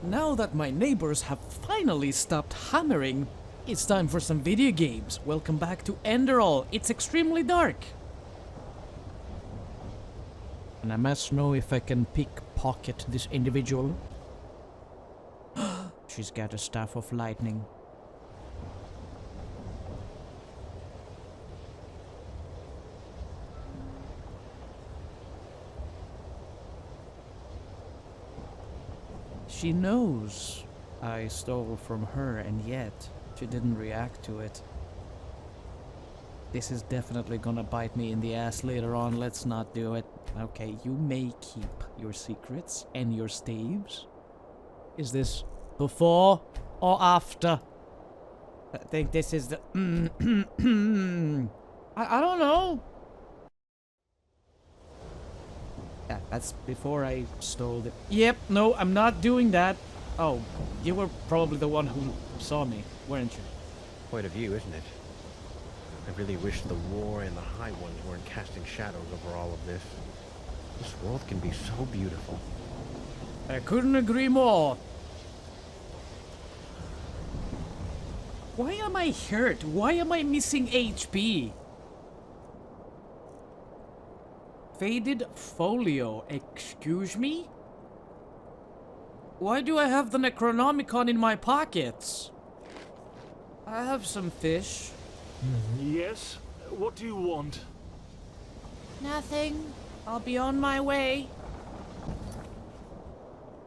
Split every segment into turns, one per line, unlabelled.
Now that my neighbors have finally stopped hammering, it's time for some video games. Welcome back to Enderal. It's extremely dark. And I must know if I can pickpocket this individual. She's got a staff of lightning. She knows I stole from her, and yet she didn't react to it. This is definitely gonna bite me in the ass later on. Let's not do it. Okay, you may keep your secrets and your staves. Is this before or after? I think this is the... I don't know. Yeah, that's before I stole the... Yep, no, I'm not doing that. Oh, you were probably the one who saw me, weren't you?
Point of view, isn't it? I really wish the war and the High Ones weren't casting shadows over all of this. This world can be so beautiful.
I couldn't agree more. Why am I hurt? Why am I missing HP? Faded folio, excuse me? Why do I have the Necronomicon in my pockets? I have some fish.
Yes? What do you want?
Nothing. I'll be on my way.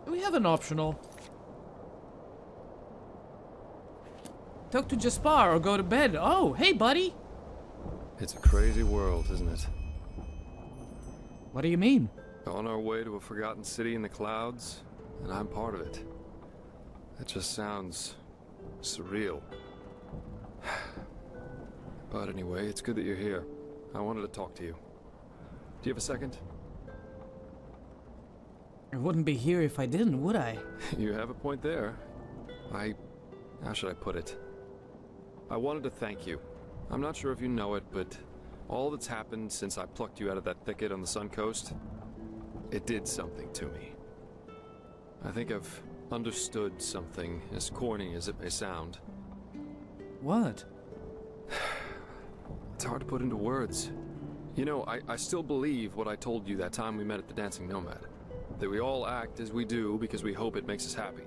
Do we have an optional? Talk to Jaspar or go to bed. Oh, hey buddy!
It's a crazy world, isn't it?
What do you mean?
On our way to a forgotten city in the clouds, and I'm part of it. That just sounds surreal. But anyway, it's good that you're here. I wanted to talk to you. Do you have a second?
I wouldn't be here if I didn't, would I?
You have a point there. How should I put it? I wanted to thank you. I'm not sure if you know it, but all that's happened since I plucked you out of that thicket on the Sun Coast, it did something to me. I think I've understood something, as corny as it may sound.
What?
It's hard to put into words. You know, I still believe what I told you that time we met at the Dancing Nomad. That we all act as we do because we hope it makes us happy.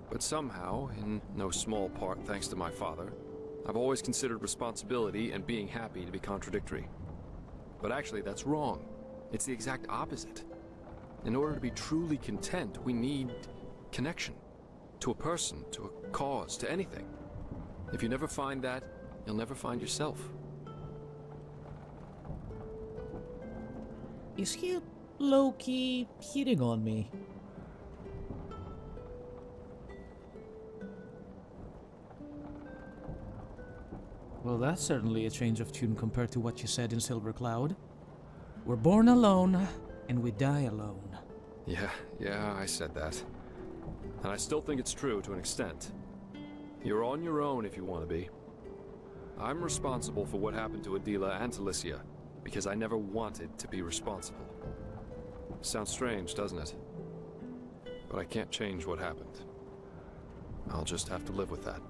But somehow, in no small part thanks to my father, I've always considered responsibility and being happy to be contradictory. But actually, that's wrong. It's the exact opposite. In order to be truly content, we need connection. To a person, to a cause, to anything. If you never find that, you'll never find yourself.
Is he low-key hitting on me? Well, that's certainly a change of tune compared to what you said in Silver Cloud. We're born alone, and we die alone.
Yeah, I said that. And I still think it's true to an extent. You're on your own if you want to be. I'm responsible for what happened to Adila and to Lycia, because I never wanted to be responsible. Sounds strange, doesn't it? But I can't change what happened. I'll just have to live with that.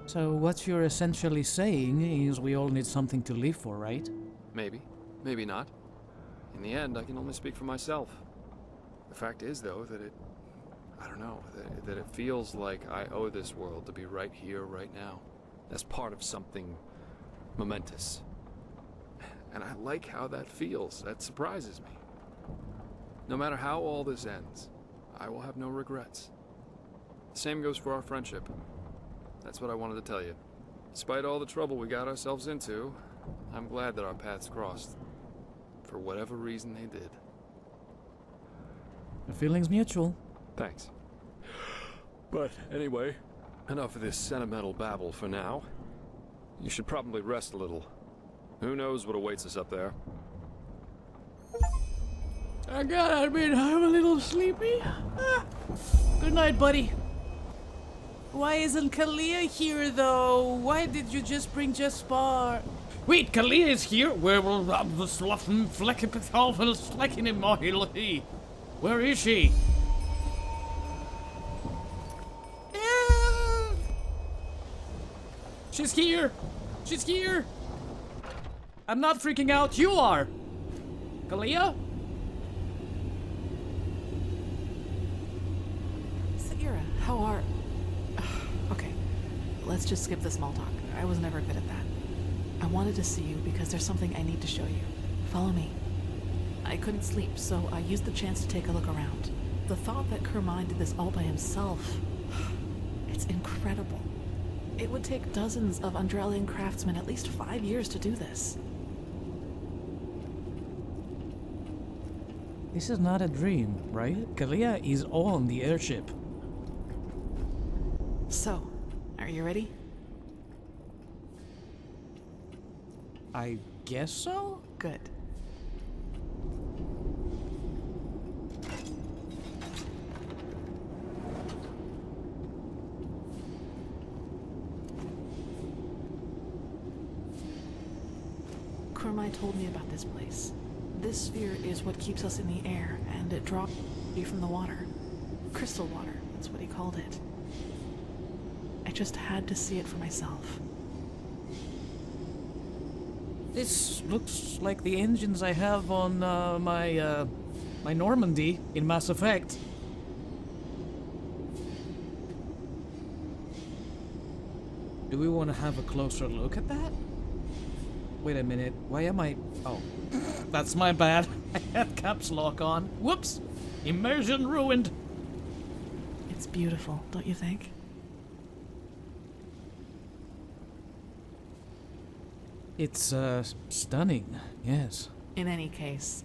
So what you're essentially saying is we all need something to live for, right?
Maybe. Maybe not. In the end, I can only speak for myself. The fact is, though, that I don't know, that it feels like I owe this world to be right here, right now. As part of something momentous. And I like how that feels. That surprises me. No matter how all this ends, I will have no regrets. The same goes for our friendship. That's what I wanted to tell you. Despite all the trouble we got ourselves into, I'm glad that our paths crossed. For whatever reason they did.
The feeling's mutual.
Thanks. But anyway, enough of this sentimental babble for now. You should probably rest a little. Who knows what awaits us up there?
I gotta admit, I'm a little sleepy. Good night, buddy. Why isn't Kalia here, though? Why did you just bring Jaspar? Wait, Kalia is here? Where will the sluffing flecking him? Where is she? She's here! She's here! I'm not freaking out, you are! Kalia?
Sagira, how are... Okay, let's just skip the small talk. I was never good at that. I wanted to see you because there's something I need to show you. Follow me. I couldn't sleep, so I used the chance to take a look around. The thought that Kermine did this all by himself... It's incredible. It would take dozens of Enderalian craftsmen at least 5 years to do this.
This is not a dream, right? Kalia is on the airship.
So, are you ready?
I guess so?
Good. Kurmai told me about this place. This sphere is what keeps us in the air, and it drops you from the water. Crystal water, that's what he called it. I just had to see it for myself.
This looks like the engines I have on my Normandy in Mass Effect. Do we want to have a closer look at that? Wait a minute, why am I... Oh, that's my bad. I had caps lock on. Whoops! Immersion ruined!
It's beautiful, don't you think?
It's, stunning, yes.
In any case,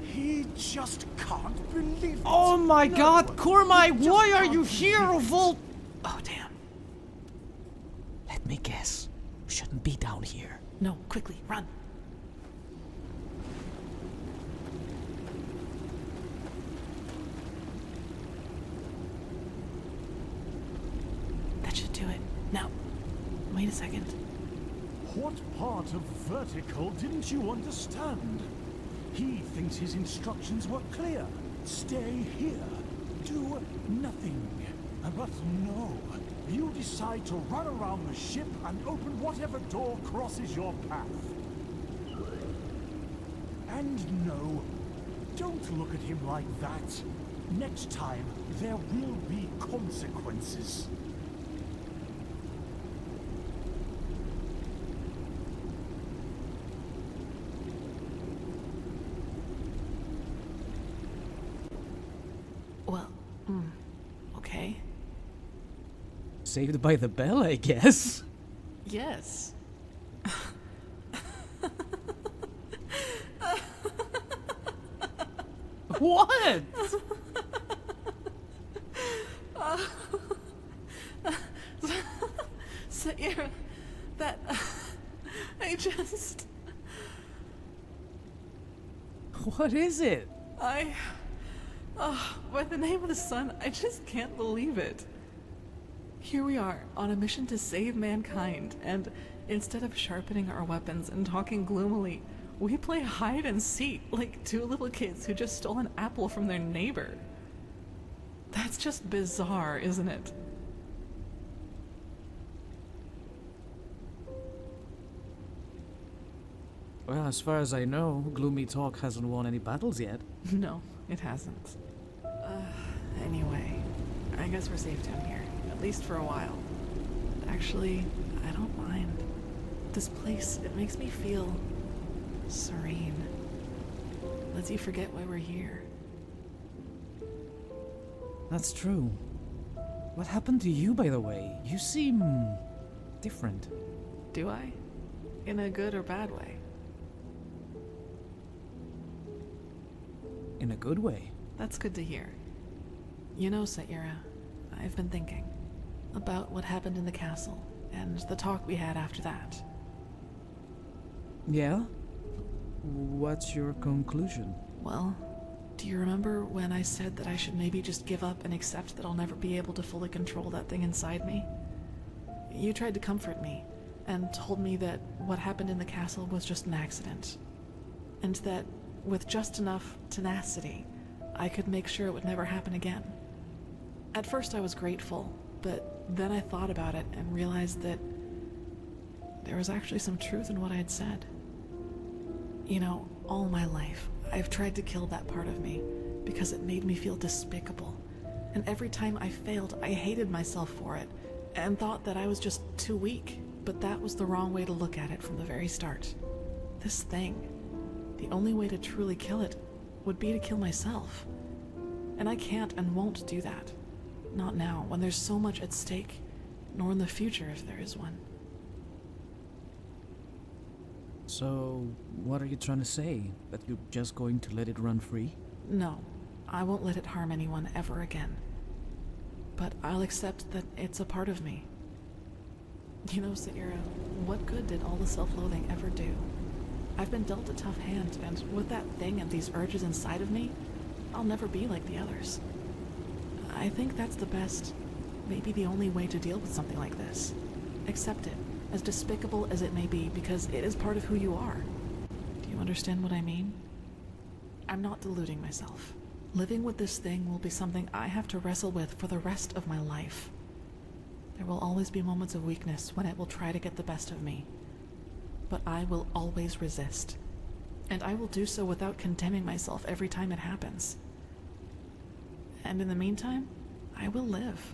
He just can't believe it.
Oh my
No,
god, Kurmai,
he just
why are
can't
you
believe
here
it.
of all...
Oh, damn.
Let me guess. Shouldn't be down here.
No, quickly, run. That should do it. Now, wait a second.
What part of vertical didn't you understand? He thinks his instructions were clear. Stay here. Do nothing. But no. You decide to run around the ship and open whatever door crosses your path. And no, don't look at him like that. Next time, there will be consequences.
Well, okay.
Saved by the bell, I guess.
Yes.
What?
Saira, that... I just...
What is it?
By the name of the sun, I just can't believe it. Here we are, on a mission to save mankind, and instead of sharpening our weapons and talking gloomily, we play hide and seek like two little kids who just stole an apple from their neighbor. That's just bizarre, isn't it?
Well, as far as I know, Gloomy Talk hasn't won any battles yet.
No, it hasn't. Anyway, I guess we're safe down here, at least for a while. Actually, I don't mind. This place, it makes me feel serene. Lets you forget why we're here.
That's true. What happened to you, by the way? You seem... different.
Do I? In a good or bad way?
In a good way.
That's good to hear. You know, Saira, I've been thinking about what happened in the castle and the talk we had after that.
Yeah? What's your conclusion?
Well, do you remember when I said that I should maybe just give up and accept that I'll never be able to fully control that thing inside me? You tried to comfort me and told me that what happened in the castle was just an accident, and that with just enough tenacity, I could make sure it would never happen again. At first I was grateful, but then I thought about it and realized that there was actually some truth in what I had said. You know, all my life, I've tried to kill that part of me because it made me feel despicable. And every time I failed, I hated myself for it and thought that I was just too weak. But that was the wrong way to look at it from the very start. This thing, the only way to truly kill it would be to kill myself. And I can't and won't do that. Not now, when there's so much at stake, nor in the future if there is one.
So, what are you trying to say? That you're just going to let it run free?
No, I won't let it harm anyone ever again. But I'll accept that it's a part of me. You know, Saira, what good did all the self-loathing ever do? I've been dealt a tough hand, and with that thing and these urges inside of me, I'll never be like the others. I think that's the best, maybe the only way to deal with something like this. Accept it, as despicable as it may be, because it is part of who you are. Do you understand what I mean? I'm not deluding myself. Living with this thing will be something I have to wrestle with for the rest of my life. There will always be moments of weakness when it will try to get the best of me. But I will always resist. And I will do so without condemning myself every time it happens. And in the meantime, I will live.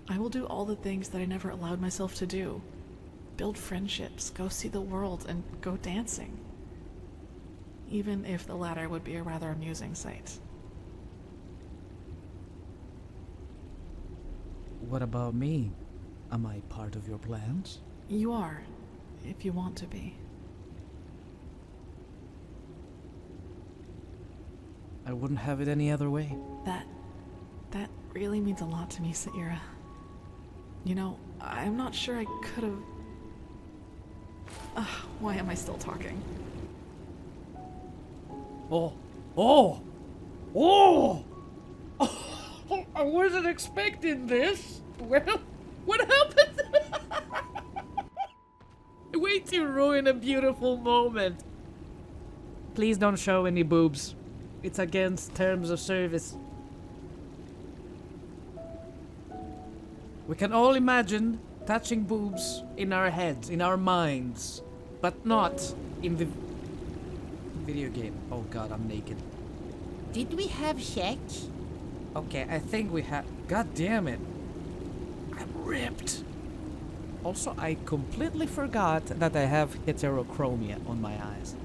I will do all the things that I never allowed myself to do. Build friendships, go see the world, and go dancing. Even if the latter would be a rather amusing sight.
What about me? Am I part of your plans?
You are, if you want to be.
I wouldn't have it any other way.
That really means a lot to me, Saira. You know, I'm not sure I could have... why am I still talking?
Oh! Oh! Oh! I wasn't expecting this. Well, what happened? Way to ruin a beautiful moment. Please don't show any boobs. It's against terms of service. We can all imagine touching boobs in our heads, in our minds, but not in the video game. Oh god, I'm naked. Did we have sex? Okay, I think we have. God damn it. I'm ripped. Also, I completely forgot that I have heterochromia on my eyes.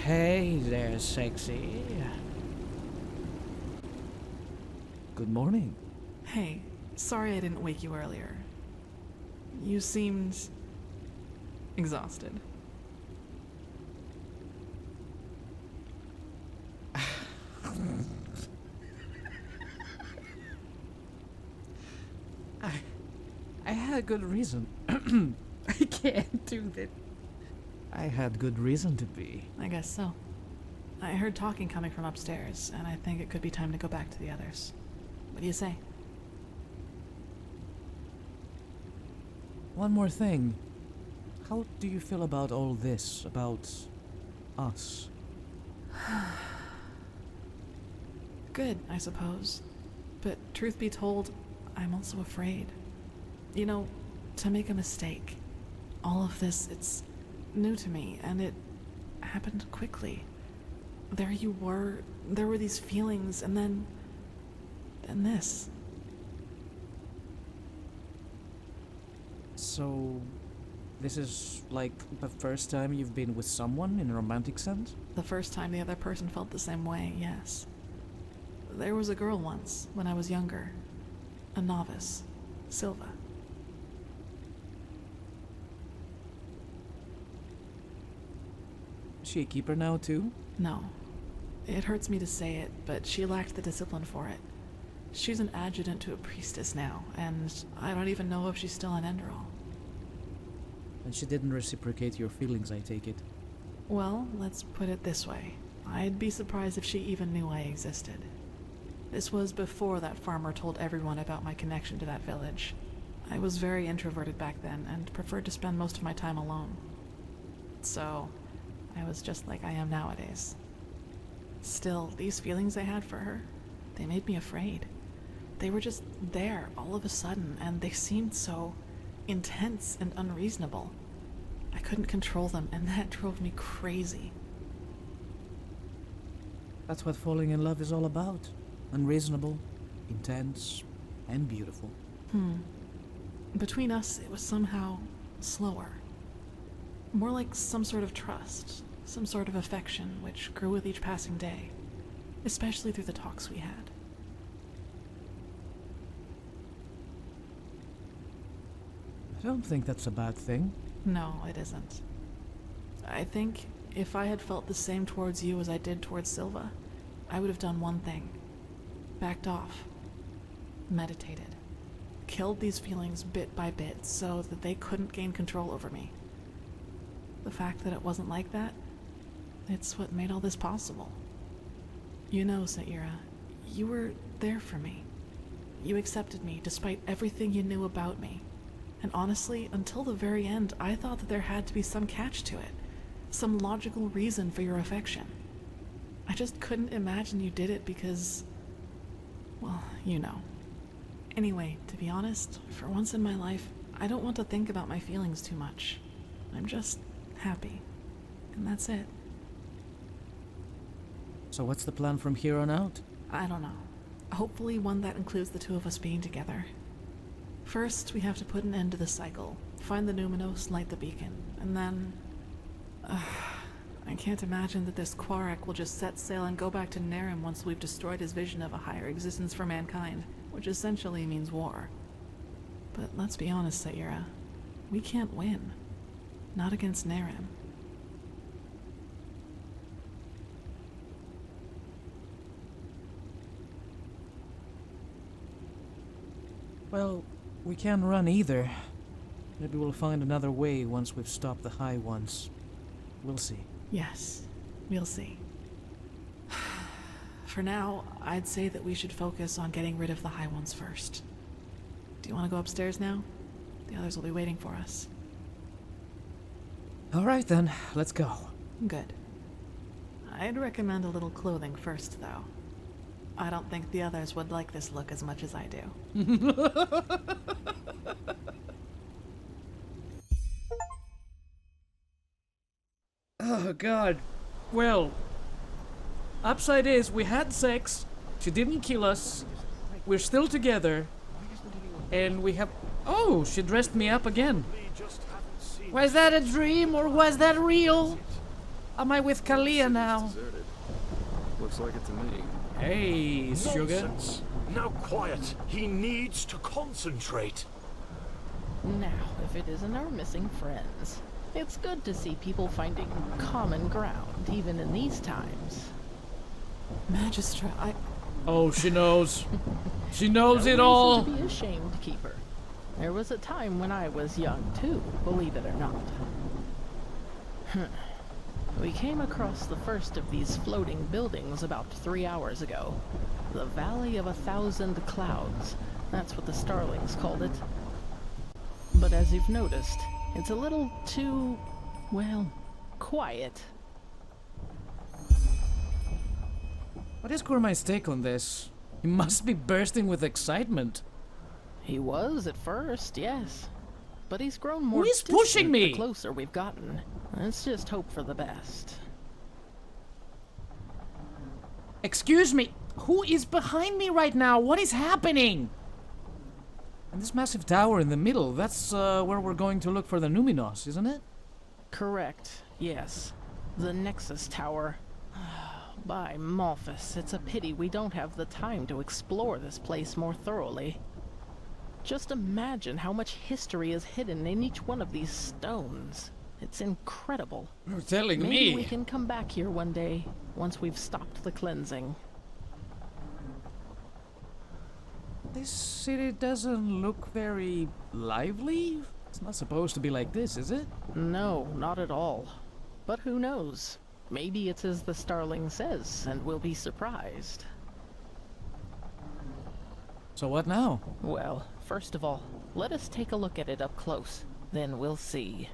Hey there, sexy. Good morning.
Hey, sorry I didn't wake you earlier. You seemed... exhausted.
I had a good reason. I can't do that. I had good reason to be.
I guess so. I heard talking coming from upstairs, and I think it could be time to go back to the others. What do you say?
One more thing. How do you feel about all this? About us?
Good, I suppose. But truth be told, I'm also afraid. You know, to make a mistake. All of this, it's new to me, and it happened quickly. There you were, there were these feelings, and then this.
So, this is like the first time you've been with someone in a romantic sense?
The first time the other person felt the same way, yes. There was a girl once, when I was younger. A novice. Silva.
Is she a keeper now too?
No. It hurts me to say it, but she lacked the discipline for it. She's an adjutant to a priestess now, and I don't even know if she's still an Enderal.
And she didn't reciprocate your feelings, I take it.
Well, let's put it this way. I'd be surprised if she even knew I existed. This was before that farmer told everyone about my connection to that village. I was very introverted back then, and preferred to spend most of my time alone. so I was just like I am nowadays. Still, these feelings I had for her, they made me afraid. They were just there all of a sudden, and they seemed so intense and unreasonable. I couldn't control them, and that drove me crazy.
That's what falling in love is all about. Unreasonable, intense, and beautiful.
Between us, it was somehow slower. More like some sort of trust, some sort of affection, which grew with each passing day, especially through the talks we had.
I don't think that's a bad thing.
No, it isn't. I think if I had felt the same towards you as I did towards Silva, I would have done one thing. Backed off. Meditated. Killed these feelings bit by bit so that they couldn't gain control over me. The fact that it wasn't like that, it's what made all this possible. You know, Saira, you were there for me. You accepted me despite everything you knew about me. And honestly, until the very end, I thought that there had to be some catch to it. Some logical reason for your affection. I just couldn't imagine you did it because... well, you know. Anyway, to be honest, for once in my life, I don't want to think about my feelings too much. I'm just happy. And that's it.
So what's the plan from here on out?
I don't know. Hopefully one that includes the two of us being together. First, we have to put an end to the cycle, find the Numinos, light the beacon, and then... I can't imagine that this Quarak will just set sail and go back to Nerim once we've destroyed his vision of a higher existence for mankind, which essentially means war. But let's be honest, Saira. We can't win. Not against Nerim.
Well, we can't run either. Maybe we'll find another way once we've stopped the high ones. We'll see.
Yes, we'll see. For now, I'd say that we should focus on getting rid of the high ones first. Do you want to go upstairs now? The others will be waiting for us.
All right then, let's go.
Good. I'd recommend a little clothing first, though. I don't think the others would like this look as much as I do.
Oh god. Well, upside is we had sex, she didn't kill us, we're still together, and we have... Oh, she dressed me up again. Was that a dream or was that real? Am I with Kalia now?
Deserted. Looks like it to me.
Hey, sugar.
Nonsense. Now quiet. He needs to concentrate.
Now, if it isn't our missing friends. It's good to see people finding common ground, even in these times.
Magistra,
Oh, she knows. She knows
No
it all.
reason to be ashamed, Keeper. There was a time when I was young, too, believe it or not. We came across the first of these floating buildings about 3 hours ago. The Valley of 1,000 Clouds. That's what the Starlings called it. But as you've noticed, it's a little too, well, quiet.
What is Gourmet's take on this? He must be bursting with excitement.
He was at first, yes. But he's grown more
Who is pushing
distant
me?
the closer we've gotten. Let's just hope for the best.
Excuse me, who is behind me right now? What is happening? And this massive tower in the middle, that's where we're going to look for the Numinos, isn't it?
Correct, yes. The Nexus Tower. By Malphus, it's a pity we don't have the time to explore this place more thoroughly. Just imagine how much history is hidden in each one of these stones. It's incredible.
You're telling
Maybe
me.
we can come back here one day, once we've stopped the cleansing.
This city doesn't look very lively. It's not supposed to be like this, is it?
No, not at all. But who knows? Maybe it's as the Starling says, and we'll be surprised.
So what now?
Well, first of all, let us take a look at it up close. Then we'll see.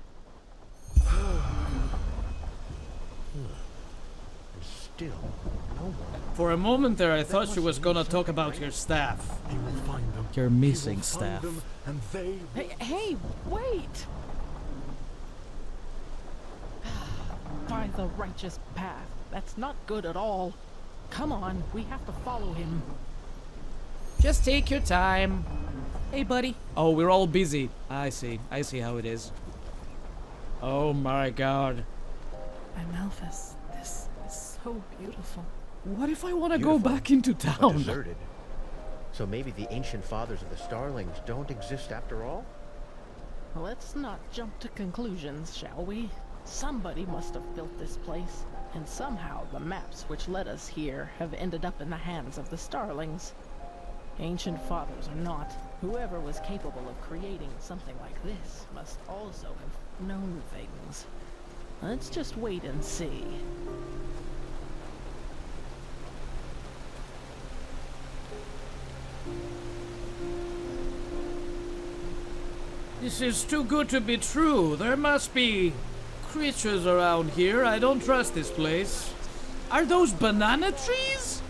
still no one.
For a moment there, I thought she
must
was
mean
gonna talk
something,
about
right?
your staff.
He will find them.
Your
He will
missing
find
staff.
them, and they will
Hey, wait! By the righteous path. That's not good at all. Come on, we have to follow him.
Just take your time. Hey, buddy. Oh, we're all busy. I see how it is. Oh my god.
Amalphus, this is so beautiful.
What if I want to go
Beautiful,
back into
but
town?
deserted. So maybe the ancient fathers of the Starlings don't exist after all?
Let's not jump to conclusions, shall we? Somebody must have built this place, and somehow the maps which led us here have ended up in the hands of the Starlings. Ancient fathers or not, whoever was capable of creating something like this must also have known things. Let's just wait and see.
This is too good to be true. There must be creatures around here. I don't trust this place. Are those banana trees?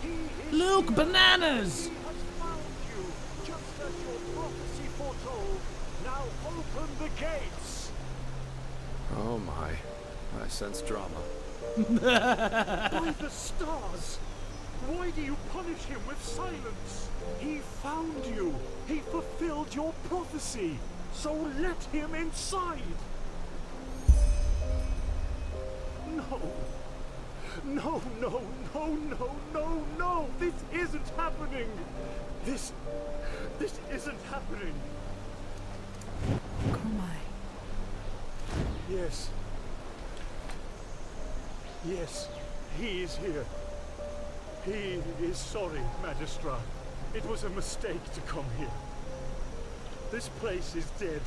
Look, bananas!
has found you, just as your prophecy foretold. Now open the gates.
Oh my. I sense drama.
By the stars! Why do you punish him with silence? He found you. He fulfilled your prophecy. So let him inside. No. No, no, no, no, no, no. This isn't happening. This isn't happening.
Kurmai,
Yes. Yes, he is here. He is sorry, Magistra. It was a mistake to come here. This place is dead,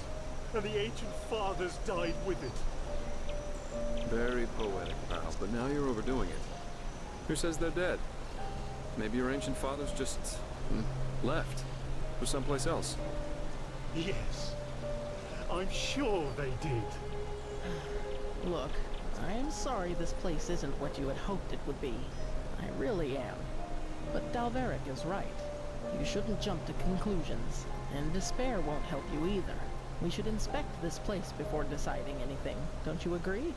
and the ancient fathers died with it.
Very poetic, pal, but now you're overdoing it. Who says they're dead? Maybe your ancient fathers just left for someplace else.
Yes, I'm sure they did.
Look, I am sorry this place isn't what you had hoped it would be. I really am. But Dalveric is right. You shouldn't jump to conclusions, and despair won't help you either. We should inspect this place before deciding anything. Don't you agree?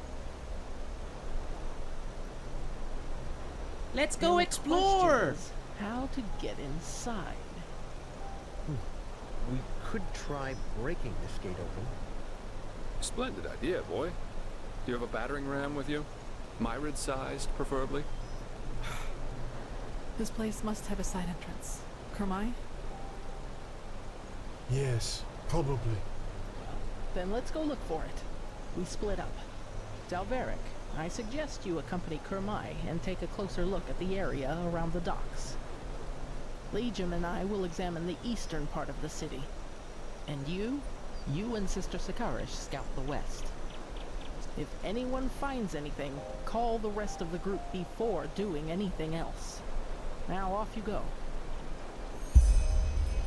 Let's
The
go
only
explore!
question is how to get inside.
We could try breaking this gate open.
Splendid idea, boy. Do you have a battering ram with you? Myrid-sized, preferably?
this place must have a side entrance. Kurmai?
Yes, probably.
Then let's go look for it. We split up. Dalveric, I suggest you accompany Kurmai and take a closer look at the area around the docks. Legion and I will examine the eastern part of the city. And you and Sister Sakarish scout the west. If anyone finds anything, call the rest of the group before doing anything else. Now off you go.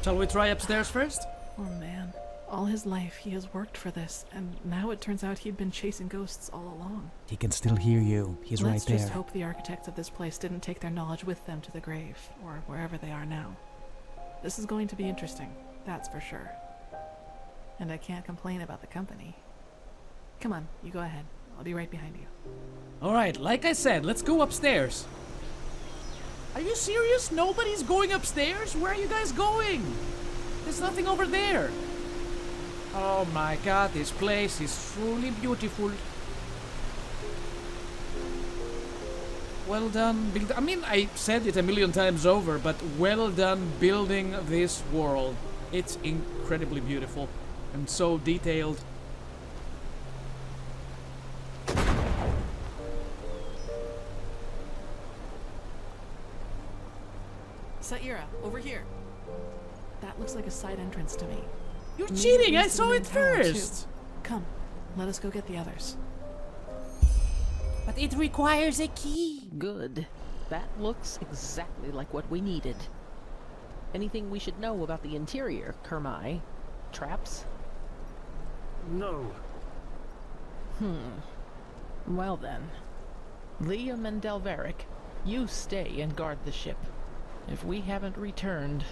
Shall we try upstairs first?
Poor man. All his life he has worked for this, and now it turns out he'd been chasing ghosts all along.
He can still hear you. He's
Let's just hope the architects of this place didn't take their knowledge with them to the grave, or wherever they are now. This is going to be interesting, that's for sure. And I can't complain about the company. Come on, you go ahead. I'll be right behind you.
Alright, like I said, let's go upstairs. Are you serious? Nobody's going upstairs? Where are you guys going? There's nothing over there. Oh my god, this place is truly beautiful. Well done. I mean, I said it a million times over, but well done building this world. It's incredibly beautiful and so detailed.
Saira, over here. That looks like a side entrance to me.
You're
Maybe
cheating! I
leads to
saw
the
it
main tower, too.
first!
Come, let us go get the others.
But it requires a key.
Good. That looks exactly like what we needed. Anything we should know about the interior, Kurmai? Traps?
No.
Well then. Liam and Dalveric, You stay and guard the ship. If we haven't returned,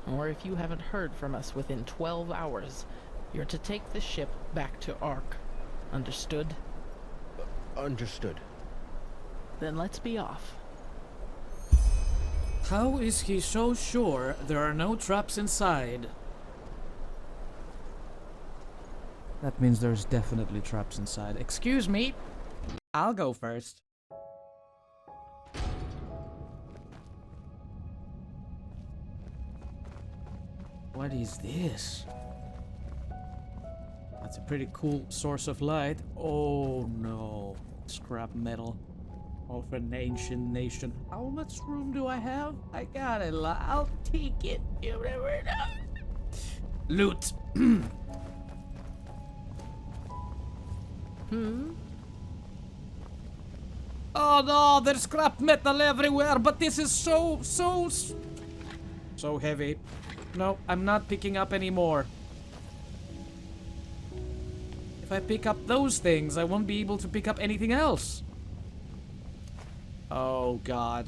or if you haven't heard from us within 12 hours, you're to take the ship back to Ark. Understood?
Understood.
Then let's be off.
How is he so sure there are no traps inside? That means there's definitely traps inside. Excuse me. I'll go first. What is this? That's a pretty cool source of light. Oh no. Scrap metal of an ancient nation. How much room do I have? I got a lot. I'll take it. You never know. Loot. Oh no, there's scrap metal everywhere, but this is so heavy. No, I'm not picking up any more. If I pick up those things, I won't be able to pick up anything else. Oh god.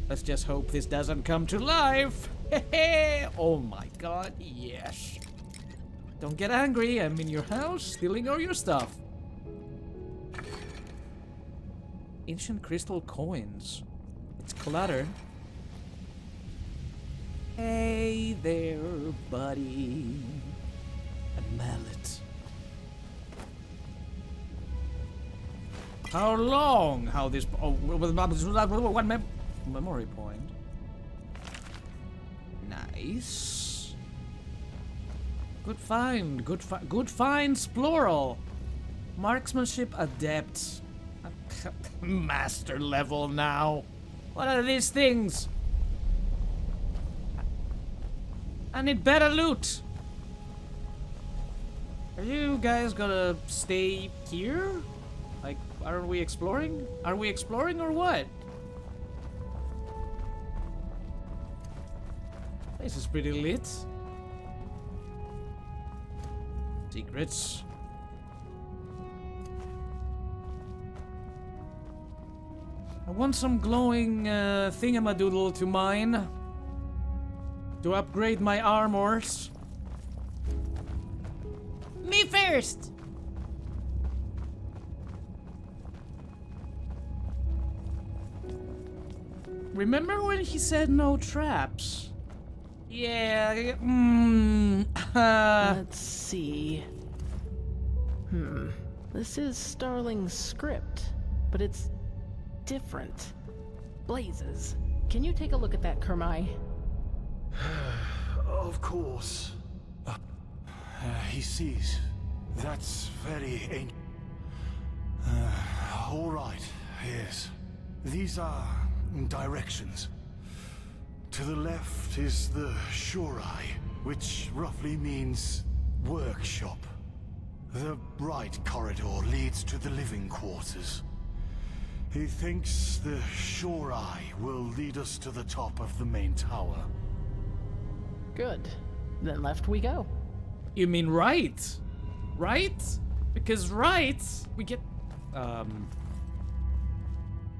Let's just hope this doesn't come to life. Oh my god, yes. Don't get angry, I'm in your house, stealing all your stuff. Ancient crystal coins. It's clutter. Hey there, buddy. A mallet. How long? How this? Oh, one memory point. Nice. Good find. Good finds, plural. Marksmanship adept. Master level now. What are these things? I need better loot. Are you guys gonna stay here? Like, are we exploring? Are we exploring or what? This is pretty lit. Secrets. I want some glowing thingamadoodle to mine. To upgrade my armors. Me first! Remember when he said no traps? Yeah,
Let's see. This is Starling's script, but it's different. Blazes. Can you take a look at that, Kermai?
Of course. He sees. That's very ancient. All right, yes. These are directions. To the left is the Shorai, which roughly means workshop. The right corridor leads to the living quarters. He thinks the Shorai will lead us to the top of the main tower.
Good. Then left we go.
you mean right? Right? Because right, we get,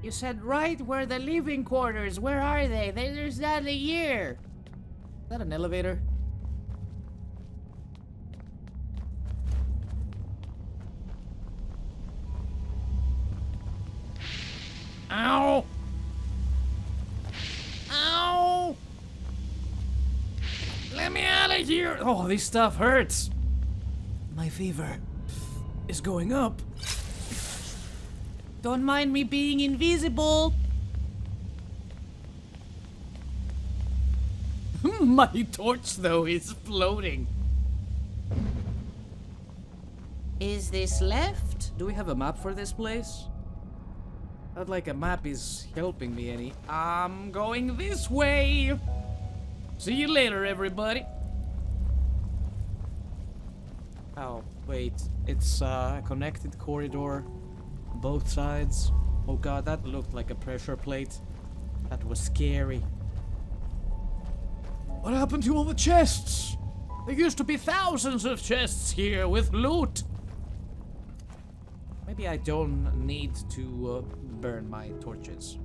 You said right where the living quarters. Where are they? There's not a year. Is that an elevator? Ow! Ow! Let me out of here! Oh, this stuff hurts. My fever is going up. Don't mind me being invisible. My torch, though, is floating. Is this left? Do we have a map for this place? Not like a map is helping me any. I'm going this way. See you later, everybody. Oh, wait. It's a connected corridor. Both sides. Oh god, that looked like a pressure plate. That was scary. What happened to all the chests? There used to be thousands of chests here with loot. Maybe I don't need to burn my torches.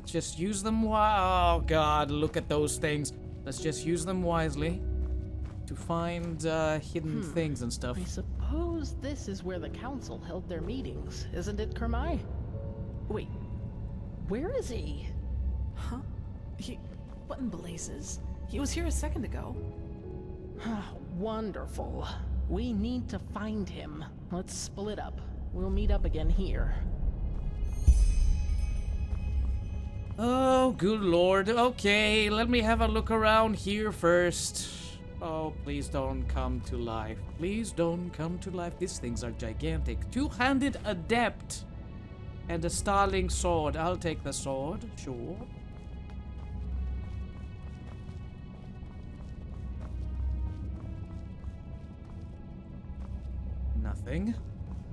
Let's just use them oh god, look at those things. Let's just use them wisely to find hidden things and stuff.
I suppose this is where the council held their meetings, isn't it, Kermai? Wait, where is he?
Huh? What in blazes? He was here a second ago.
Wonderful. We need to find him. Let's split up. We'll meet up again here.
Oh, good lord. Okay, let me have a look around here first. Oh, please don't come to life. Please don't come to life. These things are gigantic. Two-handed adept. And a starling sword. I'll take the sword, sure. Nothing.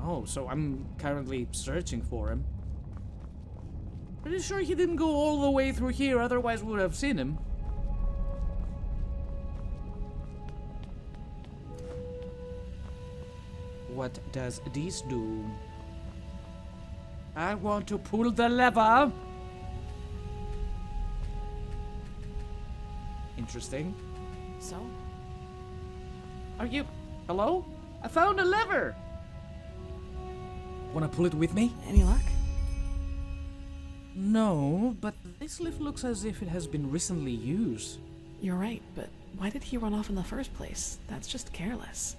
Oh, so I'm currently searching for him. Pretty sure he didn't go all the way through here, otherwise we would have seen him. What does this do? I want to pull the lever. Interesting.
So?
Are you... Hello? I found a lever! Wanna pull it with me?
Any luck?
No, but this lift looks as if it has been recently used.
You're right, but why did he run off in the first place? That's just careless.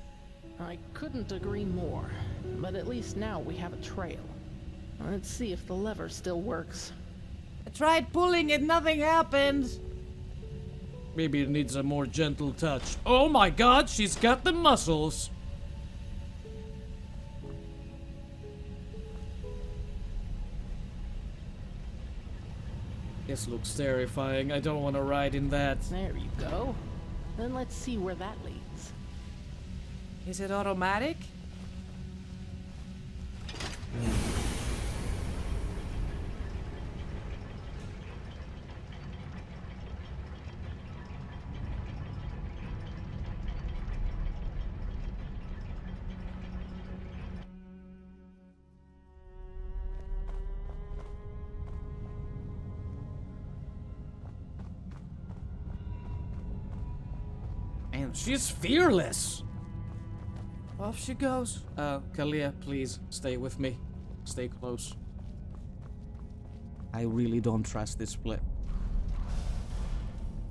I couldn't agree more, but at least now we have a trail. Let's see if the lever still works.
I tried pulling it, nothing happened. Maybe it needs a more gentle touch. Oh my god, she's got the muscles. This looks terrifying. I don't want to ride in that.
There you go. Then let's see where that leads.
Is it automatic? And she's fearless. Off she goes. Kalia, please stay with me. Stay close. I really don't trust this split.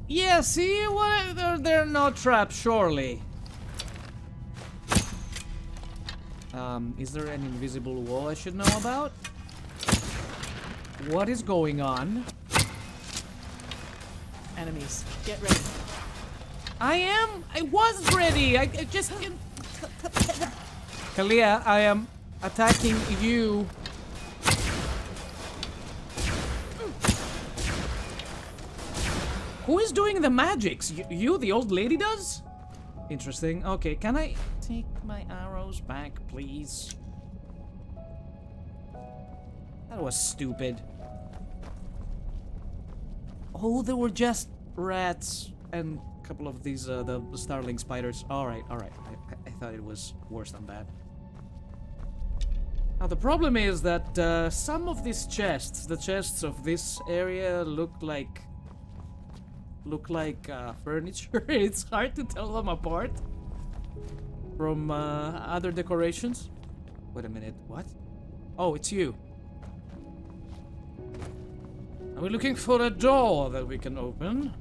Yeah, see? What? They're not trapped, surely. Is there an invisible wall I should know about? What is going on?
Enemies, get ready.
I was ready. I just... Kalia, I am attacking you. Who is doing the magics? You, the old lady, does? Interesting. Okay, can I take my arrows back, please? That was stupid. Oh, there were just rats and a couple of these, the starling spiders. Alright. I thought it was worse than that. Now, the problem is that some of these chests, the chests of this area, look like furniture. It's hard to tell them apart from other decorations. Wait a minute, what? Oh, it's you. Are we looking for a door that we can open?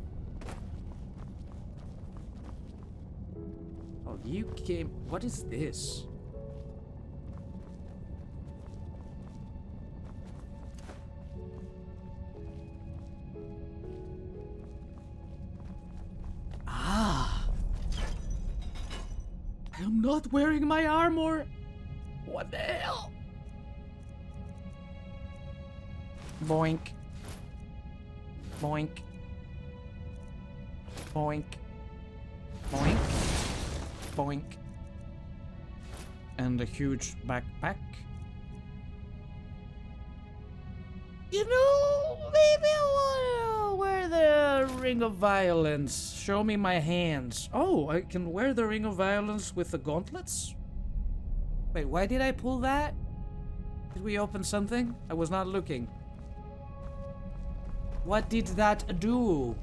Oh, you came... What is this? I'm not wearing my armor. What the hell? Boink. Boink. Boink. Boink. Boink. And a huge backpack. You know, maybe I wanna wear the Ring of Violence. Show me my hands. Oh, I can wear the Ring of Violence with the gauntlets? Wait, why did I pull that? Did we open something? I was not looking. What did that do?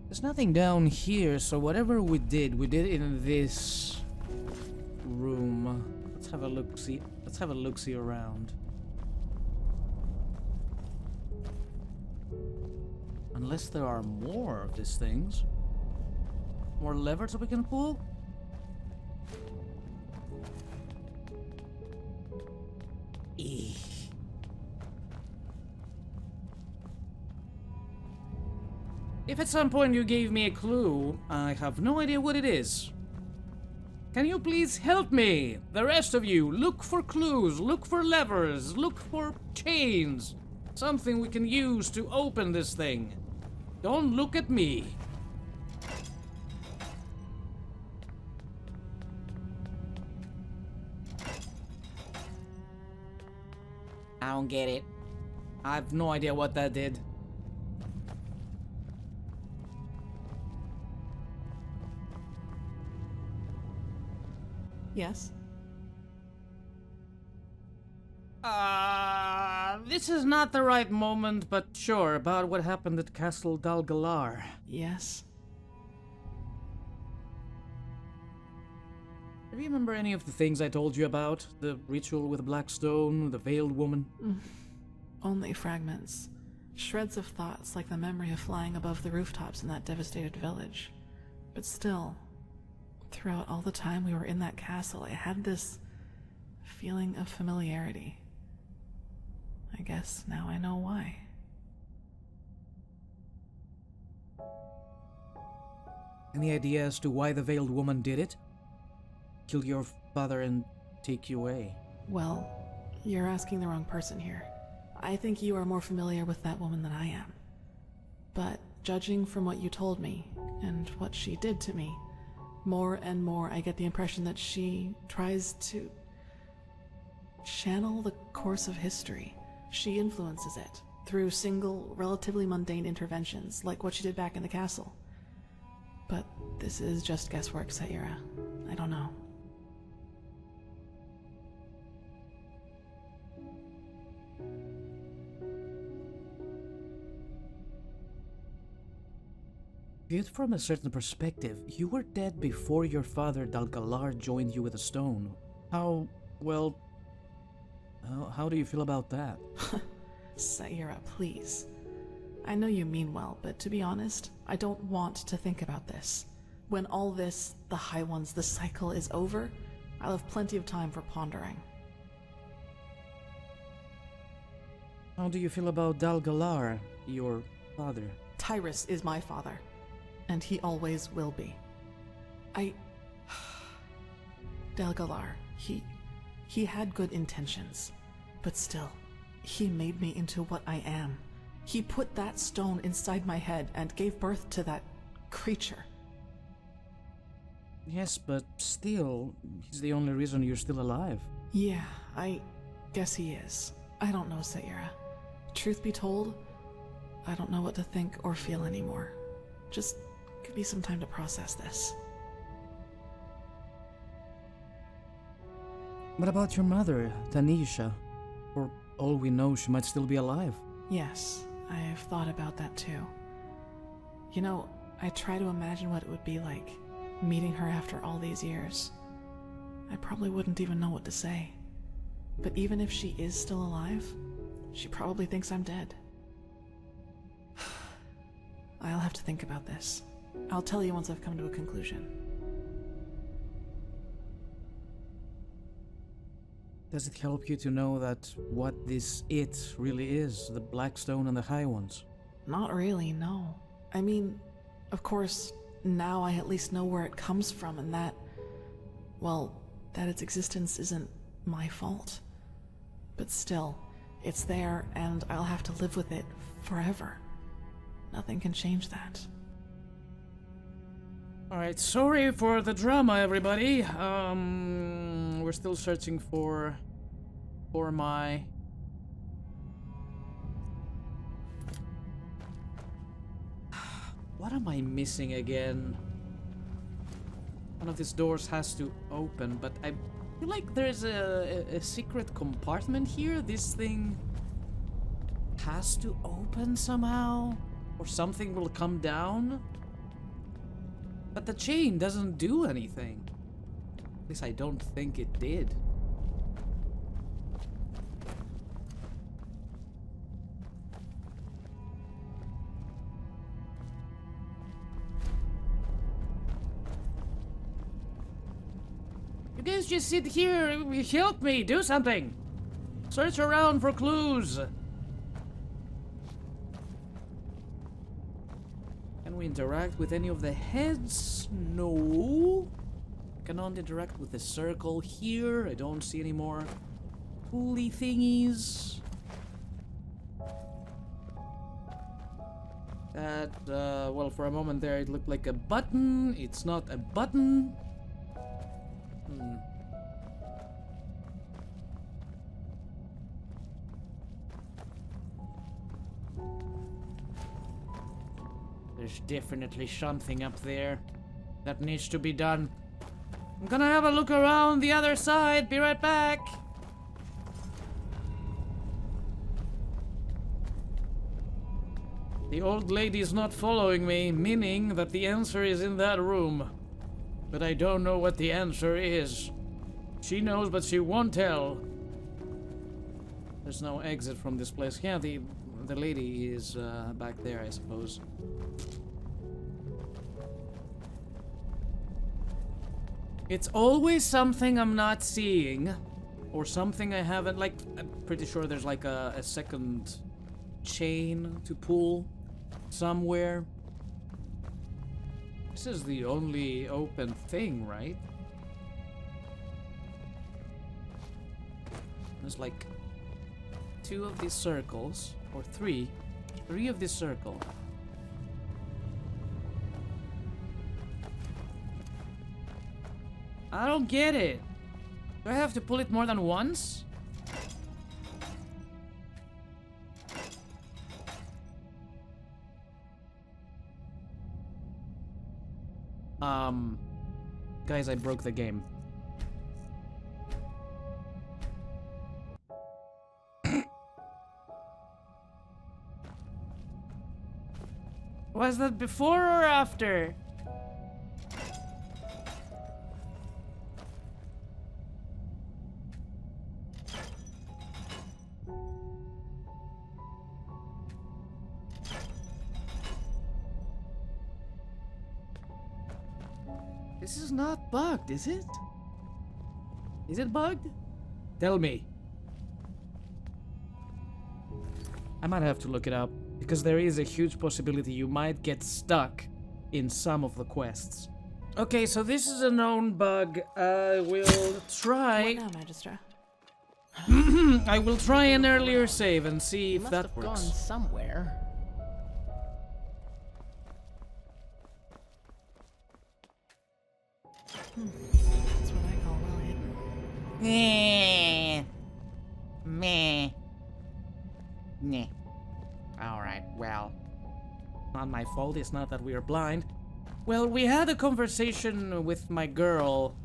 There's nothing down here, so whatever we did in this room. Let's have a look-see. Let's have a look-see around. Unless there are more of these things. More levers that we can pull? Eek. If at some point you gave me a clue, I have no idea what it is. Can you please help me? The rest of you, look for clues, look for levers, look for chains. Something we can use to open this thing. Don't look at me. I don't get it. I have no idea what that did.
Yes?
This is not the right moment, but sure, about what happened at Castle Dalgalar.
Yes.
Do you remember any of the things I told you about? The ritual with Blackstone, the veiled woman?
Only fragments. Shreds of thoughts like the memory of flying above the rooftops in that devastated village. But still, throughout all the time we were in that castle, I had this feeling of familiarity. I guess now I know why.
Any idea as to why the veiled woman did it? Kill your father and take you away.
Well, you're asking the wrong person here. I think you are more familiar with that woman than I am. But judging from what you told me, and what she did to me, more and more I get the impression that she tries to channel the course of history. She influences it through single, relatively mundane interventions, like what she did back in the castle. But this is just guesswork, Sayura. I don't know.
Viewed from a certain perspective, you were dead before your father Dalgalar joined you with a stone. How do you feel about that?
Sayura, please. I know you mean well, but to be honest, I don't want to think about this. When all this, the High Ones, the cycle is over, I'll have plenty of time for pondering.
How do you feel about Dalgalar, your father?
Tyrus is my father, and he always will be. Dalgalar, he had good intentions, but still, he made me into what I am. He put that stone inside my head and gave birth to that creature.
Yes, but still, he's the only reason you're still alive.
Yeah, I guess he is. I don't know, Sayura. Truth be told, I don't know what to think or feel anymore. Just give me some time to process this.
What about your mother, Tanisha? For all we know, she might still be alive.
Yes, I've thought about that too. You know, I try to imagine what it would be like, meeting her after all these years. I probably wouldn't even know what to say. But even if she is still alive, she probably thinks I'm dead. I'll have to think about this. I'll tell you once I've come to a conclusion.
Does it help you to know that what this it really is, the Blackstone and the High Ones?
Not really, no. I mean, of course, now I at least know where it comes from and that, well, that its existence isn't my fault. But still, it's there and I'll have to live with it forever. Nothing can change that.
Alright, sorry for the drama, everybody. We're still searching for my... What am I missing again? One of these doors has to open, but I feel like there's a secret compartment here. This thing has to open somehow, or something will come down. But the chain doesn't do anything. At least I don't think it did. You guys just sit here, help me, do something! Search around for clues! Can we interact with any of the heads? No. Cannot interact with the circle here. I don't see any more pulley thingies. That, well, for a moment there it looked like a button. It's not a button. There's definitely something up there that needs to be done. I'm gonna have a look around the other side. Be right back. The old lady's not following me, meaning that the answer is in that room. But I don't know what the answer is. She knows, but she won't tell. There's no exit from this place. Yeah, the lady is back there, I suppose. It's always something I'm not seeing, or something I haven't, like, I'm pretty sure there's like a second chain to pull somewhere. This is the only open thing, right? There's like 2 of these circles, or 3 of these circles. I don't get it. Do I have to pull it more than once? Guys, I broke the game. Was that before or after? This is not bugged, is it? Is it bugged? Tell me. I might have to look it up, because there is a huge possibility you might get stuck in some of the quests. Okay, so this is a known bug. I will try...
What now, Magistra?
I will try an earlier save and see if
Must
that
have
works.
gone somewhere.
That's what I call well hidden.
Meh. Meh. Meh. Alright, well.
Not my fault, it's not that we are blind. Well, we had a conversation with my girl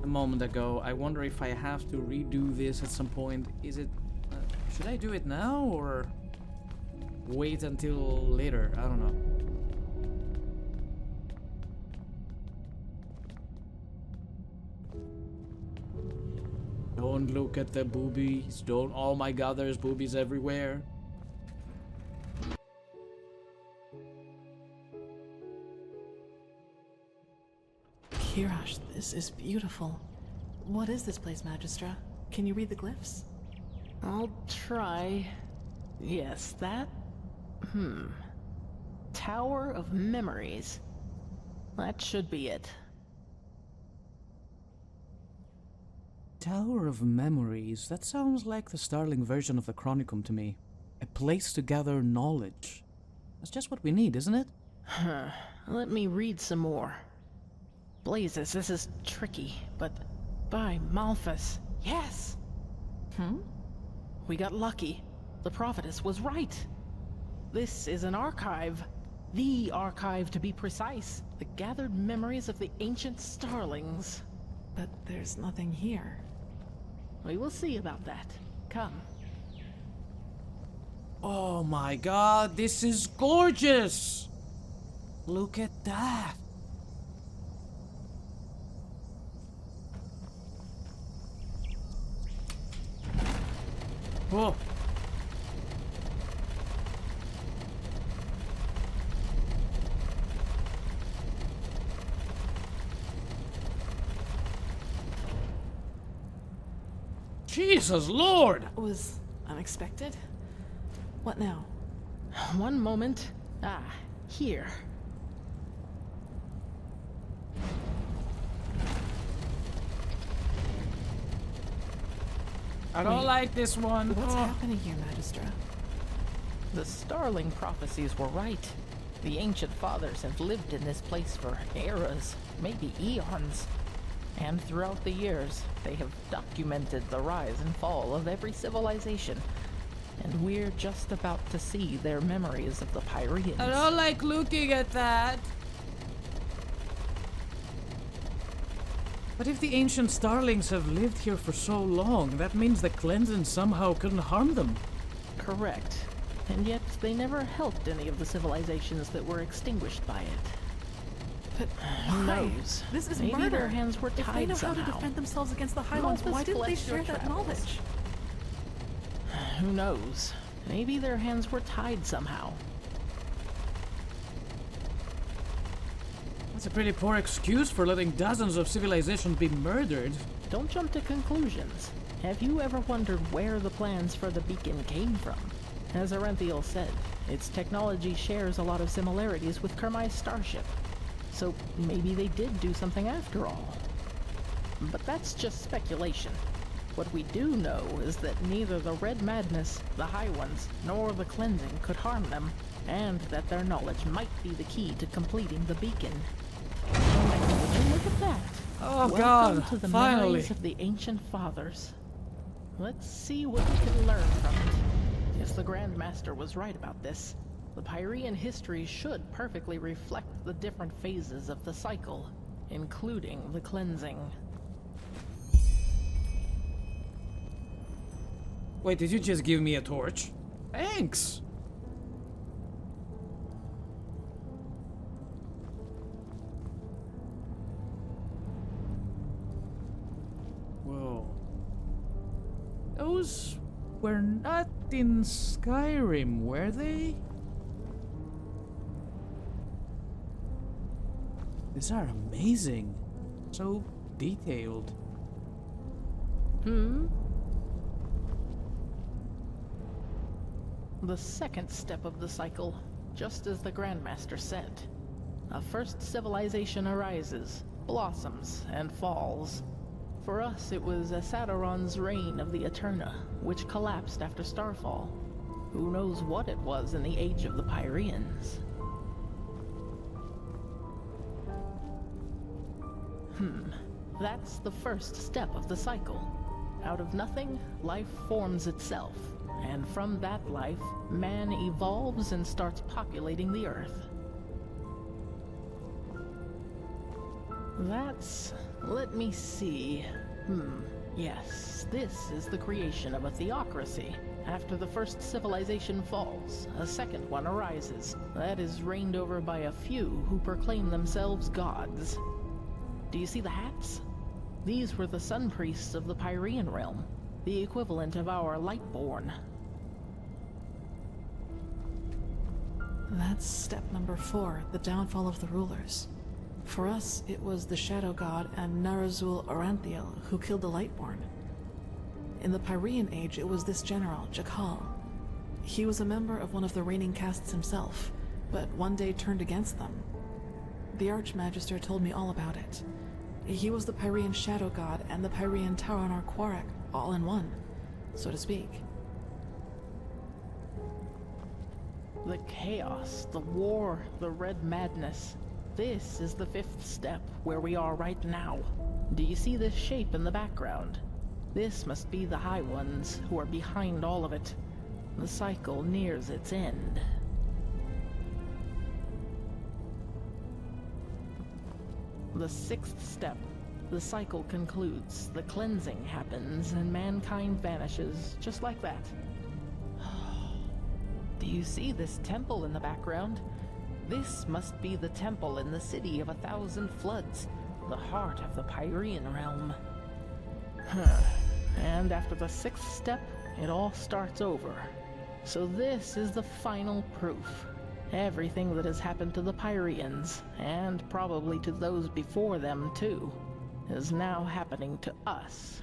a moment ago. I wonder if I have to redo this at some point. Is it... should I do it now, or wait until later? I don't know. Don't look at the boobies. Don't... Oh my god, there's boobies everywhere.
Kirash, this is beautiful. What is this place, Magistra? Can you read the glyphs?
I'll try. Yes, that... Tower of Memories. That should be it.
Tower of Memories. That sounds like the Starling version of the Chronicum to me. A place to gather knowledge. That's just what we need, isn't it?
Let me read some more. Blazes, this is tricky, but by Malphas, yes! We got lucky. The prophetess was right. This is an archive. The archive, to be precise. The gathered memories of the ancient starlings.
But there's nothing here.
We will see about that. Come.
Oh my god, this is gorgeous! Look at that! Whoa! Jesus Lord!
Was unexpected? What now?
One moment. Here.
I don't like this one.
What's happening here, Magistra?
The starling prophecies were right. The ancient fathers have lived in this place for eras, maybe eons. And throughout the years, they have documented the rise and fall of every civilization. And we're just about to see their memories of the Pyreans.
I don't like looking at that. But if the ancient starlings have lived here for so long, that means the cleansing somehow couldn't harm them.
Correct. And yet they never helped any of the civilizations that were extinguished by it.
But
Who
why?
knows?
This is
Maybe
murder.
their hands were
If they
tied
know how
somehow.
to defend themselves against the High Ones,
Malphas
why didn't they
blessed your
share that
travels.
knowledge?
Who knows? Maybe their hands were tied somehow.
That's a pretty poor excuse for letting dozens of civilizations be murdered.
Don't jump to conclusions. Have you ever wondered where the plans for the beacon came from? As Arenthiel said, its technology shares a lot of similarities with Kermai's starship. So maybe they did do something after all. But that's just speculation. What we do know is that neither the Red Madness, the High Ones, nor the Cleansing could harm them, and that their knowledge might be the key to completing the beacon. Would you look at that?
Oh
Welcome
God,
to the
finally.
memories of the ancient fathers. Let's see what we can learn from it. Yes, the Grand Master was right about this. The Pyrean history should perfectly reflect the different phases of the cycle, including the cleansing.
Wait, did you just give me a torch? Thanks! Whoa. Those were not in Skyrim, were they? These are amazing. So detailed.
The second step of the cycle, just as the Grandmaster said. A first civilization arises, blossoms, and falls. For us, it was Asadaron's reign of the Eterna, which collapsed after Starfall. Who knows what it was in the age of the Pyreans? That's the first step of the cycle. Out of nothing, life forms itself. And from that life, man evolves and starts populating the Earth. Let me see. Yes, this is the creation of a theocracy. After the first civilization falls, a second one arises. That is reigned over by a few who proclaim themselves gods. Do you see the hats? These were the sun priests of the Pyrean realm, the equivalent of our Lightborn.
That's step number 4, the downfall of the rulers. For us, it was the Shadow God and Narazul Aranthiel who killed the Lightborn. In the Pyrean Age, it was this general, Jakal. He was a member of one of the reigning castes himself, but one day turned against them. The Archmagister told me all about it. He was the Pyrean Shadow God and the Pyrean Taranar Quarak, all in one, so to speak.
The chaos, the war, the red madness. This is the 5th step, where we are right now. Do you see this shape in the background? This must be the High Ones, who are behind all of it. The cycle nears its end. The 6th step. The cycle concludes, the cleansing happens, and mankind vanishes, just like that. Do you see this temple in the background? This must be the temple in the city of 1,000 floods, the heart of the Pyrean realm. And after the 6th step, it all starts over. So this is the final proof. Everything that has happened to the Pyreans, and probably to those before them too, is now happening to us.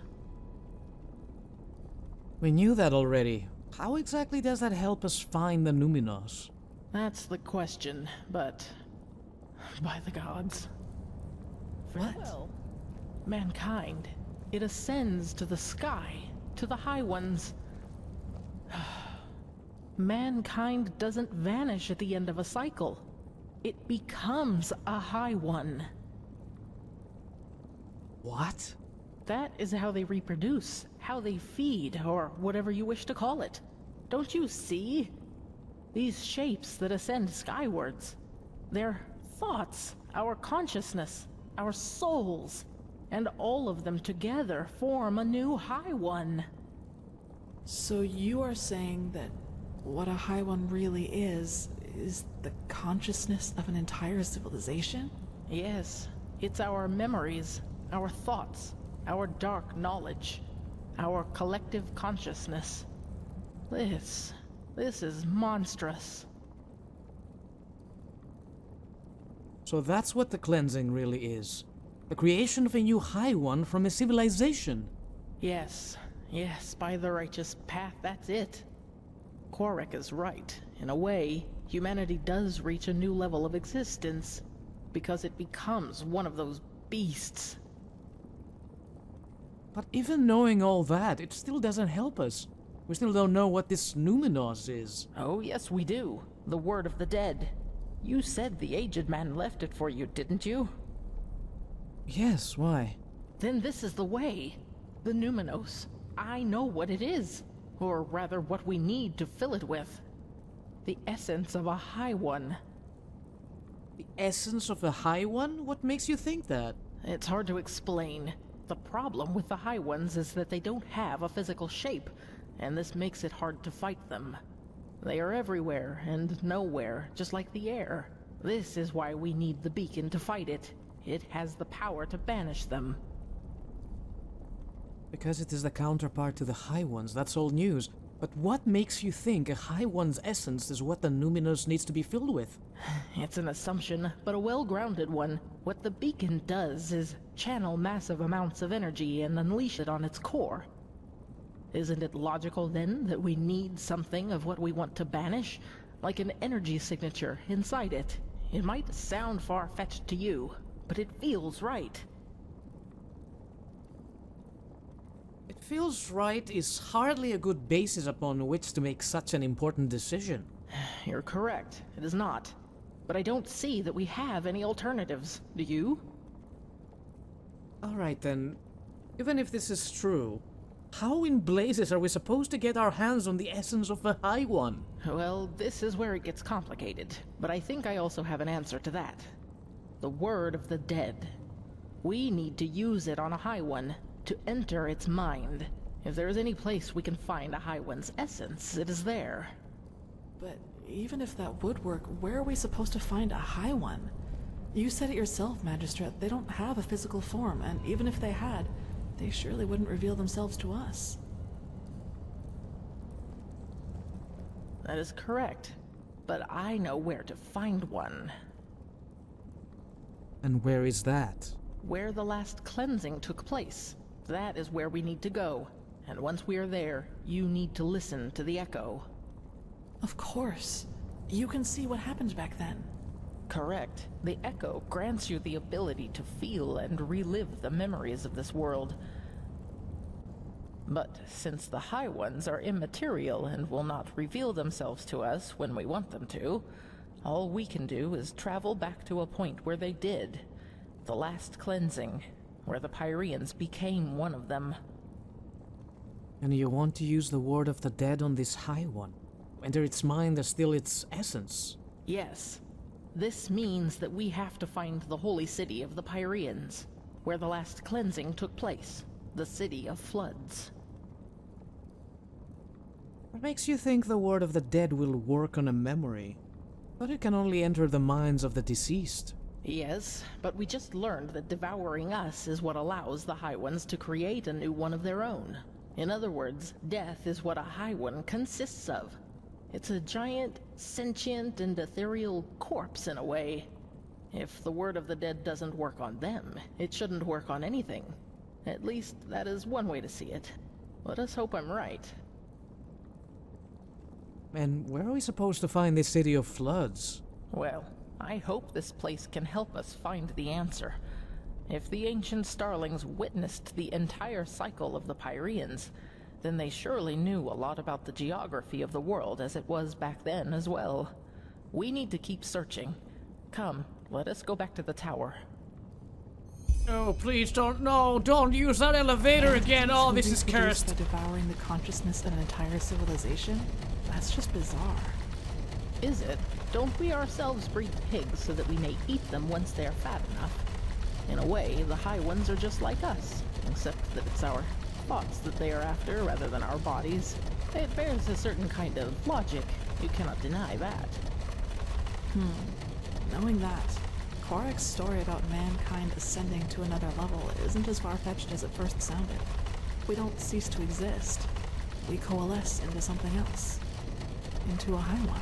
We knew that already. How exactly does that help us find the Numinos?
That's the question, but by the gods. Farewell. Mankind, it ascends to the sky, to the High Ones. Mankind doesn't vanish at the end of a cycle. It becomes a High One.
What?
That is how they reproduce, how they feed, or whatever you wish to call it. Don't you see? These shapes that ascend skywards. They're thoughts, our consciousness, our souls, and all of them together form a new High One.
So you are saying that what a High One really is the consciousness of an entire civilization?
Yes, it's our memories, our thoughts, our dark knowledge, our collective consciousness. This is monstrous.
So that's what the cleansing really is. The creation of a new High One from a civilization.
Yes, by the righteous path, that's it. Korek is right. In a way, humanity does reach a new level of existence, because it becomes one of those beasts.
But even knowing all that, it still doesn't help us. We still don't know what this Numinos is.
Oh, yes, we do. The word of the dead. You said the aged man left it for you, didn't you?
Yes, why?
Then this is the way. The Numinos. I know what it is. Or rather, what we need to fill it with. The essence of a High One.
The essence of a High One? What makes you think that?
It's hard to explain. The problem with the High Ones is that they don't have a physical shape, and this makes it hard to fight them. They are everywhere and nowhere, just like the air. This is why we need the beacon to fight it. It has the power to banish them.
Because it is the counterpart to the High Ones, that's all news. But what makes you think a High One's essence is what the Numinos needs to be filled with?
It's an assumption, but a well-grounded one. What the beacon does is channel massive amounts of energy and unleash it on its core. Isn't it logical, then, that we need something of what we want to banish? Like an energy signature inside it. It might sound far-fetched to you, but it feels right.
It feels right is hardly a good basis upon which to make such an important decision.
You're correct. It is not. But I don't see that we have any alternatives. Do you?
Alright then, even if this is true, how in blazes are we supposed to get our hands on the essence of the High One?
Well, this is where it gets complicated, but I think I also have an answer to that. The word of the dead. We need to use it on a High One, to enter its mind. If there is any place we can find a High One's essence, it is there.
But even if that would work, where are we supposed to find a High One? You said it yourself, Magistrate. They don't have a physical form, and even if they had, they surely wouldn't reveal themselves to us.
That is correct. But I know where to find one.
And where is that?
Where the last cleansing took place. That is where we need to go. And once we are there, you need to listen to the echo.
Of course. You can see what happened back then.
Correct. The echo grants you the ability to feel and relive the memories of this world. But since the High Ones are immaterial and will not reveal themselves to us when we want them to, all we can do is travel back to a point where they did. The last cleansing, where the Pyreans became one of them.
And you want to use the word of the dead on this High One, whether its mind is still its essence?
Yes. This means that we have to find the holy city of the Pyreans, where the last cleansing took place, the city of floods.
What makes you think the word of the dead will work on a memory? But it can only enter the minds of the deceased.
Yes, but we just learned that devouring us is what allows the High Ones to create a new one of their own. In other words, death is what a High One consists of. It's a giant, sentient, and ethereal corpse in a way. If the word of the dead doesn't work on them, it shouldn't work on anything. At least, that is one way to see it. Let us hope I'm right.
And where are we supposed to find this city of floods?
Well, I hope this place can help us find the answer. If the ancient starlings witnessed the entire cycle of the Pyreans, then they surely knew a lot about the geography of the world as it was back then as well. We need to keep searching. Come, let us go back to the tower.
Oh, please don't. No, don't use that elevator again. Oh, this is
Reproduced
cursed.
by devouring the consciousness of an entire civilization? That's just bizarre.
Is it? Don't we ourselves breed pigs so that we may eat them once they are fat enough? In a way, the High Ones are just like us, except that it's our thoughts that they are after rather than our bodies. It bears a certain kind of logic. You cannot deny that.
Knowing that, Korak's story about mankind ascending to another level isn't as far-fetched as it first sounded. We don't cease to exist. We coalesce into something else. Into a High One.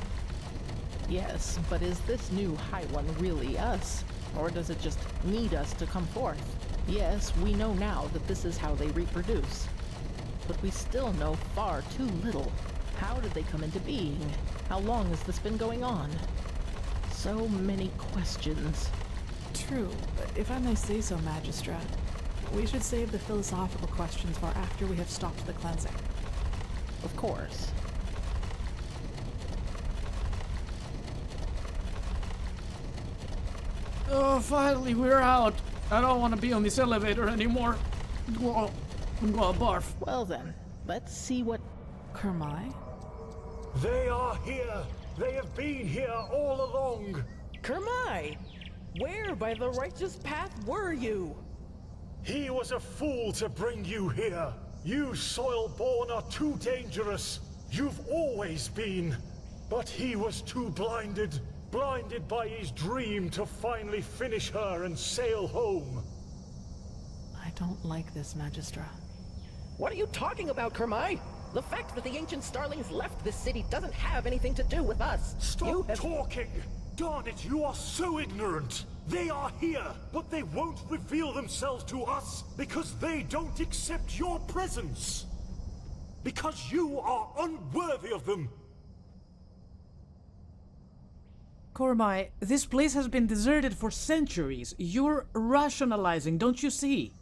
Yes, but is this new High One really us? Or does it just need us to come forth? Yes, we know now that this is how they reproduce. But we still know far too little. How did they come into being? How long has this been going on? So many questions.
True, but if I may say so, Magistra, we should save the philosophical questions for after we have stopped the cleansing.
Of course.
Oh, finally, we're out. I don't want to be on this elevator anymore. I'm gonna barf.
Well then, let's see what...
Kermai?
They are here. They have been here all along.
Kermai! Where by the righteous path were you?
He was a fool to bring you here. You soil-born are too dangerous. You've always been. But he was too blinded. Blinded by his dream to finally finish her and sail home.
I don't like this, Magistra.
What are you talking about, Kermai? The fact that the ancient starlings left this city doesn't have anything to do with us.
Stop talking! Darn it, you are so ignorant! They are here, but they won't reveal themselves to us because they don't accept your presence. Because you are unworthy of them.
Kormai, this place has been deserted for centuries. You're rationalizing, don't you see?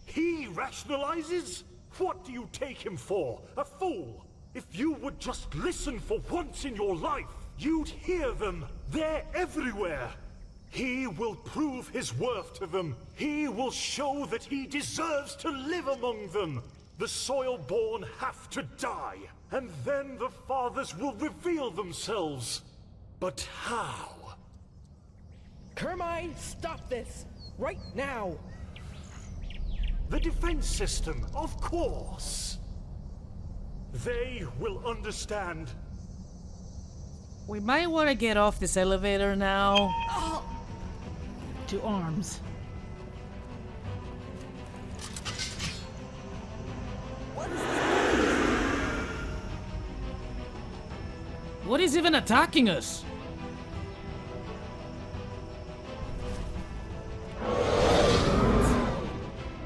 He rationalizes? What do you take him for? A fool? If you would just listen for once in your life, you'd hear them. They're everywhere. He will prove his worth to them. He will show that he deserves to live among them. The soil-born have to die, and then the fathers will reveal themselves. But how?
Kermai, stop this! Right now!
The defense system, of course. They will understand.
We might want to get off this elevator now.
To arms.
What is even attacking us?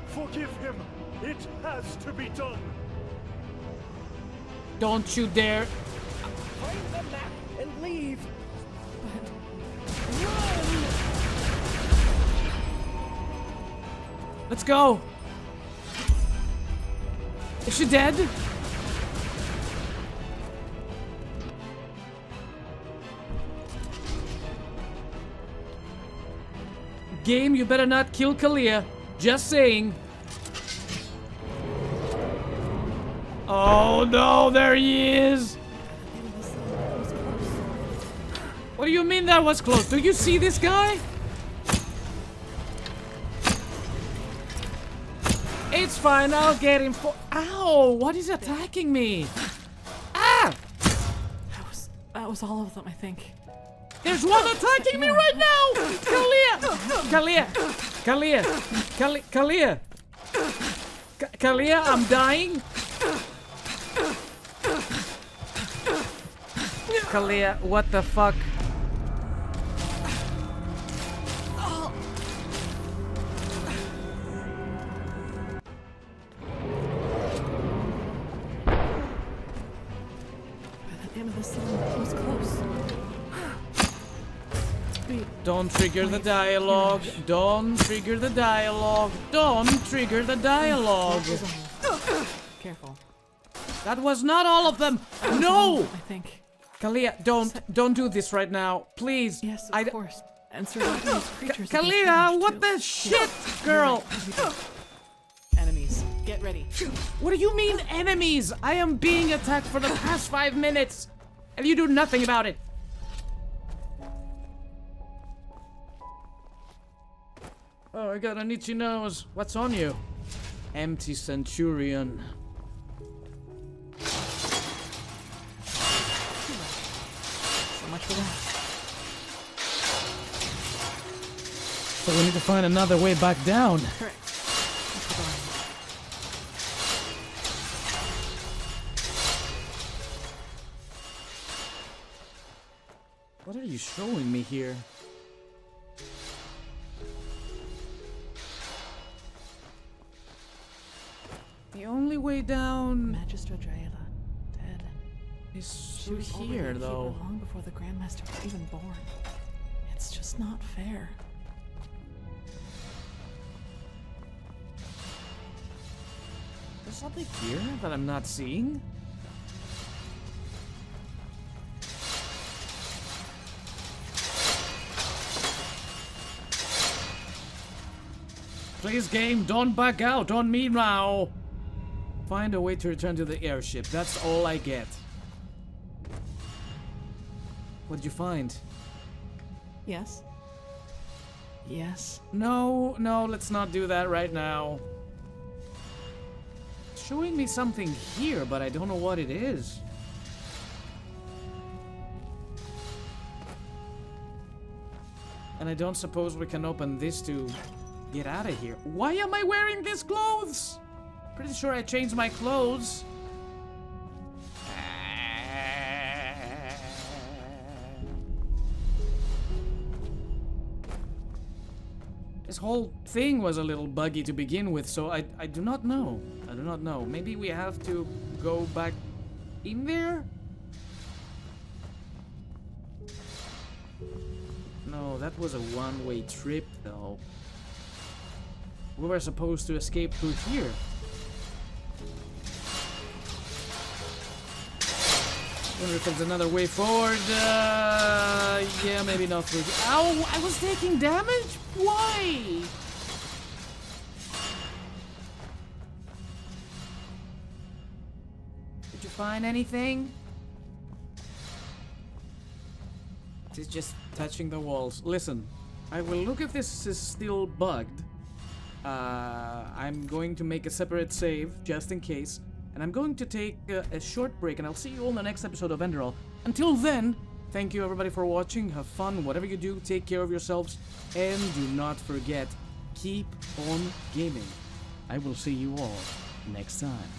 Forgive him. It has to be done.
Don't you dare.
Find the map and leave!
Let's go. Is she dead? Game, you better not kill Kalia. Just saying. Oh no, there he is! What do you mean that was close? Do you see this guy? It's fine, I'll get him for— Ow! What is attacking me? Ah!
That was all of them, I think.
There's one attacking me right now! Kalia! Kalia! Kalia! Kalia! Kalia, I'm dying! Kalia, what the fuck?
The name of the sun was close.
Don't trigger the dialogue. Don't trigger the dialogue. Don't trigger the dialogue.
Careful.
That was not all of them. No!
I think.
Kalia, don't do this right now. Please.
Yes, of course. And surviving these creatures.
Kalia, what the shit, girl?
Enemies, get ready.
What do you mean enemies? I am being attacked for the past 5 minutes. And you do nothing about it. Oh, I got an itchy nose. What's on you? Empty Centurion.
So much for that.
So we need to find another way back down.
Correct. Let's go on.
What are you showing me here? The only way down
Magistra Draela, dead.
is
She
through
was already
here,
a keeper
though.
long before the Grandmaster was even born. It's just not fair.
There's something here that I'm not seeing. Please, game, don't back out on me now. Find a way to return to the airship. That's all I get. What did you find?
Yes? Yes.
No, let's not do that right now. It's showing me something here, but I don't know what it is. And I don't suppose we can open this to get out of here. Why am I wearing these clothes? Pretty sure I changed my clothes. This whole thing was a little buggy to begin with, so I do not know. I do not know. Maybe we have to go back in there? No, that was a one-way trip, though. We were supposed to escape through here. Wonder if there's another way forward. Yeah, maybe not through. Ow! I was taking damage? Why? Did you find anything? It is just touching the walls. Listen, I will look if this is still bugged. I'm going to make a separate save just in case. And I'm going to take a short break, and I'll see you all in the next episode of Enderal. Until then, thank you everybody for watching. Have fun, whatever you do, take care of yourselves, and do not forget, keep on gaming. I will see you all next time.